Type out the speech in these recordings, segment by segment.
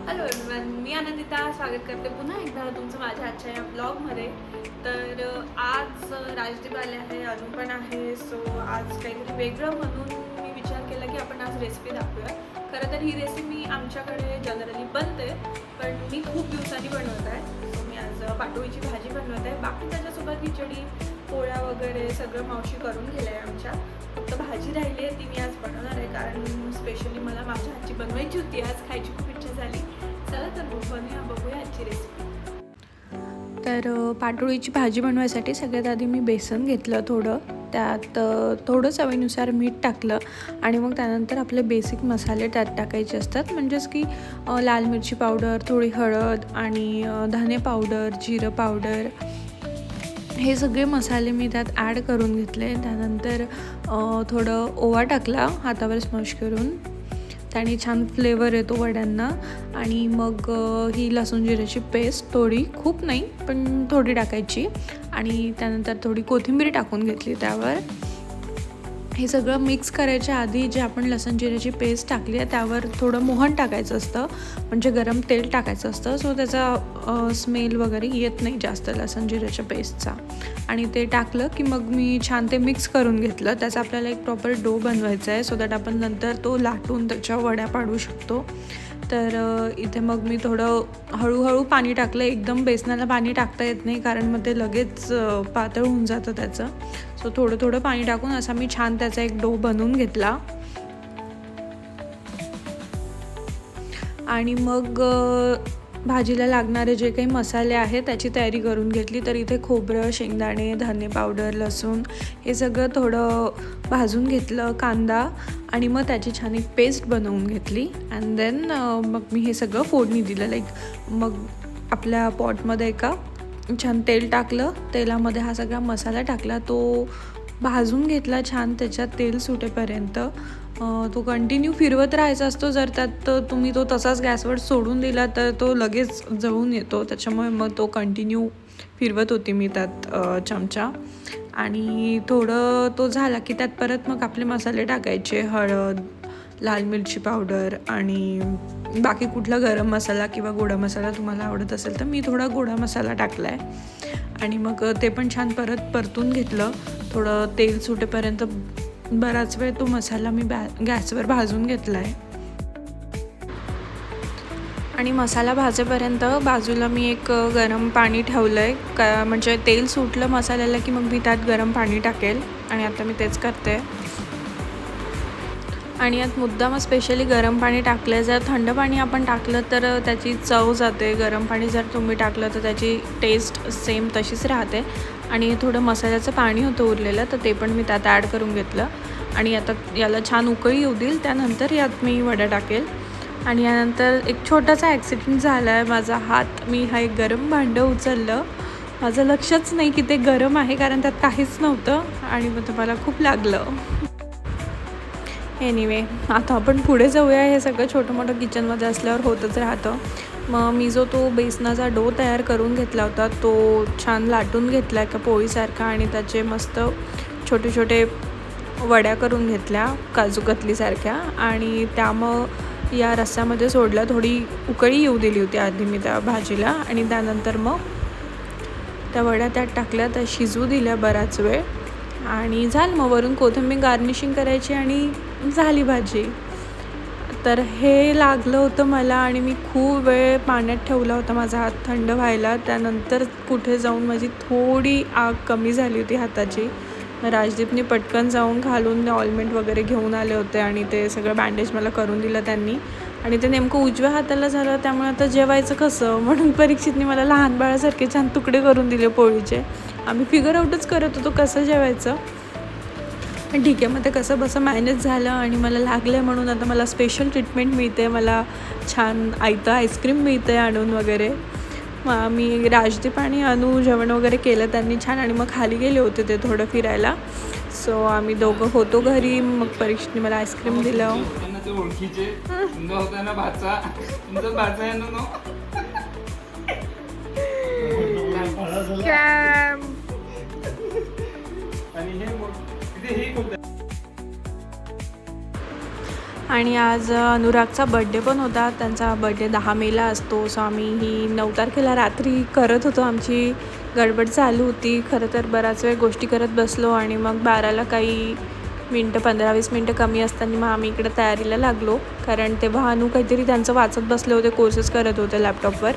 Hello everyone, मी आनंदिता स्वागत करते पुन्हा एकदा तुमचं माझ्या आजच्या या ब्लॉगमध्ये. तर आज राजदीप आले आहे, अनु पण आहे. सो आज काहीतरी वेगळं म्हणून मी विचार केला की आपण आज रेसिपी दाखवूया. खरं तर ही रेसिपी आमच्याकडे जनरली बनते, पण मी खूप दिवसांनी बनवत आहे. सो मी आज पाटोळीची भाजी बनवत आहे. बाकी त्याच्यासोबत खिचडी, पोळ्या वगैरे सगळं मावशी करून गेलं आहे आमच्या. फक्त भाजी राहिली आहे, ती मी आज बनवणार आहे कारण स्पेशली मला माझ्या हातची बनवायची होती. आज खायची खूप इच्छा झाली. चला तर बघूया आजची रेसिपी. तर पाटोळीची भाजी बनवायसाठी सगळ्यात आधी मी बेसन घेतलं थोडं, त्यात थोडं चवीनुसार मीठ टाकलं आणि मग त्यानंतर आपले बेसिक मसाले त्यात टाकायचे असतात. म्हणजेच की लाल मिरची पावडर, थोडी हळद आणि धने पावडर, जिरं पावडर, हे सगळे मसाले मी त्यात ॲड करून घेतले. त्यानंतर थोडं ओवा टाकला हातावर स्मॅश करून, त्याने छान फ्लेवर येतो वड्यांना. आणि मग ही लसूण जिऱ्याची पेस्ट थोडी, खूप नाही पण थोडी टाकायची. आणि त्यानंतर थोडी कोथिंबीर टाकून घेतली त्यावर. हे सगळं मिक्स करायच्या आधी जे आपण लसूण जिऱ्याची पेस्ट टाकली आहे त्यावर थोडं मोहन टाकायचं असतं, म्हणजे गरम तेल टाकायचं असतं. सो त्याचा स्मेल वगैरे येत नाही जास्त लसूण जिऱ्याच्या पेस्टचा. आणि ते टाकलं की मग मी छान ते मिक्स करून घेतलं. त्याचा आपल्याला एक प्रॉपर डो बनवायचा आहे, सो दॅट आपण नंतर तो लाटून त्याच्या वड्या पाडू शकतो. तर इथे मग मी थोडं हळूहळू पाणी टाकलं. एकदम बेसनाला पाणी टाकता येत नाही कारण मग ते लगेच पातळ होऊन जातं त्याचं. सो थोडं थोडं पाणी टाकून असा मी छान त्याचा एक डो बनवून घेतला. आणि मग भाजीला लागणारे जे काही मसाले आहेत त्याची तयारी करून घेतली. तर इथे खोबरं, शेंगदाणे, धने पावडर, लसूण हे सगळं थोडं भाजून घेतलं, कांदा, आणि मग त्याची छान एक पेस्ट बनवून घेतली. अँड देन मग मी हे सगळं फोडणी दिलं. मग आपल्या पॉटमध्ये एका छान तेल टाकलं, तेलामध्ये हा सगळा मसाला टाकला, तो भाजून घेतला छान त्याच्यात तेल सुटेपर्यंत. तो कंटिन्यू फिरवत राहायचा असतो. जर त्यात तुम्ही तो तसाच गॅसवर सोडून दिला तर तो लगेच जळून येतो. त्याच्यामुळे मग तो कंटिन्यू फिरवत होती मी त्यात चमचा. आणि थोडं तो झाला की त्यात परत मग आपले मसाले टाकायचे, हळद, लाल मिरची पावडर आणि बाकी कुठला गरम मसाला किंवा गोडा मसाला तुम्हाला आवडत असेल तर मी थोडा गोडा मसाला टाकला आहे. आणि मग ते पण छान परत परतून घेतलं. थोडं तेल सुटेपर्यंत बराच वेळ तो मसाला मी गॅसवर भाजून घेतला आहे. आणि मसाला भाजेपर्यंत बाजूला मी एक गरम पाणी ठेवलं आहे म्हणजे तेल सुटलं मसाल्याला की मग मी त्यात गरम पाणी टाकेल. आणि आता मी तेच करते. आणि यात मुद्दाम स्पेशली गरम पाणी टाकलं. जर थंड पाणी आपण टाकलं तर त्याची चव जाते. गरम पाणी जर तुम्ही टाकलं तर त्याची टेस्ट सेम तशीच राहते. आणि थोडं मसाल्याचं पाणी होतं उरलेलं, तर ते पण मी त्यात ॲड करून घेतलं. आणि आता याला छान उकळी येऊ देईल, त्यानंतर यात मी वड्या टाकेल. आणि यानंतर एक छोटासा ॲक्सिडेंट झाला आहे. माझा हात, मी हा एक गरम भांडं उचललं, माझं लक्षच नाही की ते गरम आहे कारण त्यात काहीच नव्हतं, आणि मग मला खूप लागलं. एनिवे, आता आपण पुढे जाऊया. हे सगळं छोटं मोठं किचनमध्ये असल्यावर होतच राहतं. मग मी जो तो बेसनाचा डो तयार करून घेतला होता तो छान लाटून घेतला एका पोळीसारखा, आणि त्याचे मस्त छोटे छोटे वड्या करून घेतल्या काजू कतलीसारख्या. आणि त्या मग या रस्स्यामध्ये सोडल्या. थोडी उकळी येऊ दिली होती आधी मी त्या भाजीला, आणि त्यानंतर मग त्या वड्या त्यात टाकल्या, त्या शिजू दिल्या बराच वेळ. आणि झालं मग वरून कोथिंबीर गार्निशिंग करायची आणि झाली भाजी. तर हे लागलं होतं मला आणि मी खूप वेळ पाण्यात ठेवला होता माझा हात थंड व्हायला. त्यानंतर कुठे जाऊन माझी थोडी आग कमी झाली होती हाताची. मग राजदीपने पटकन जाऊन घालून ऑइंटमेंट वगैरे घेऊन आले होते आणि ते सगळं बँडेज मला करून दिलं त्यांनी. आणि ते नेमकं उजव्या हाताला झालं, त्यामुळे आता जेवायचं कसं म्हणून परीक्षितने मला लहान बाळासारखे छान तुकडे करून दिले पोळीचे. आम्ही फिगर आउटच करत होतो कसं जेवायचं. पण ठीक आहे, मग ते कसं बसं मॅनेज झालं. आणि मला लागलं म्हणून आता मला स्पेशल ट्रीटमेंट मिळते. मला छान आयतं आईस्क्रीम मिळते आणून वगैरे. मग मी राजदीप आणि अनु जेवण वगैरे केलं त्यांनी छान, आणि मग खाली गेले होते ते थोडं फिरायला. सो आम्ही दोघं होतो घरी. मग परीक्षेने मला आईस्क्रीम दिलं. आणि आज अनुरागचा बड्डे पण होता. त्यांचा बड्डे 10 मेला असतो. सो आम्ही ही 9 तारखेला रात्री करत होतो. आमची गडबड चालू होती. खरं तर बराच वेळ गोष्टी करत बसलो आणि मग 12ला काही मिनटं 15-20 मिनटं कमी असताना मग आम्ही इकडे तयारीला लागलो. कारण तेव्हा अनु काहीतरी त्यांचं वाचत बसले होते, कोर्सेस करत होते लॅपटॉपवर.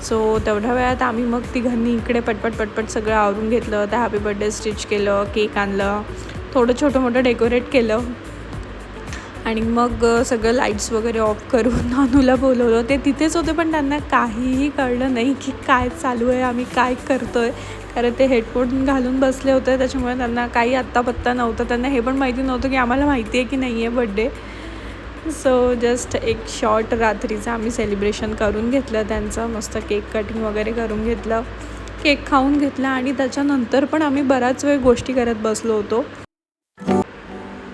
सो तेवढ्या वेळात आम्ही मग तिघांनी इकडे पटपट सगळं आवरून घेतलं. त्या हॅपी बर्थडे स्टिच केलं, केक आणलं, थोडं छोटं मोठं डेकोरेट केलं आणि मग सगळं लाईट्स वगैरे ऑफ करून अनुला बोलवलं. ते तिथेच होते पण त्यांना काहीही कळलं नाही की काय चालू आहे, आम्ही काय करतो आहे. कारण ते हेडफोन घालून बसले होते, त्याच्यामुळे त्यांना काही आत्तापत्ता नव्हतं. त्यांना हे पण माहिती नव्हतं की आम्हाला माहिती आहे की नाही आहे बड्डे. सो जस्ट एक शॉर्ट रात्रीचं आम्ही सेलिब्रेशन करून घेतलं त्यांचं. मस्त केक कटिंग वगैरे करून घेतलं, केक खाऊन घेतला आणि त्याच्यानंतर पण आम्ही बराच वेळ गोष्टी करत बसलो होतो.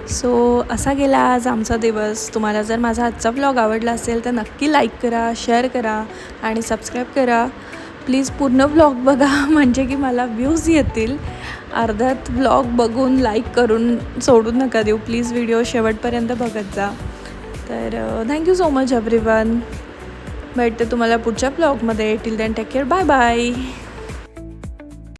सो असा गेला आज आमचा दिवस. तुम्हाला जर माझा आजचा व्लॉग आवडला असेल तर नक्की लाईक करा, शेअर करा आणि सबस्क्राईब करा. प्लीज पूर्ण व्लॉग बघा म्हणजे की मला व्ह्यूज येतील. अर्ध्यात व्लॉग बघून लाईक करून सोडून नका देऊ. प्लीज व्हिडिओ शेवटपर्यंत बघत जा. तर थँक्यू सो मच एव्हरीवन. भेटते तुम्हाला पुढच्या व्लॉगमध्ये. Till then take care. Bye bye.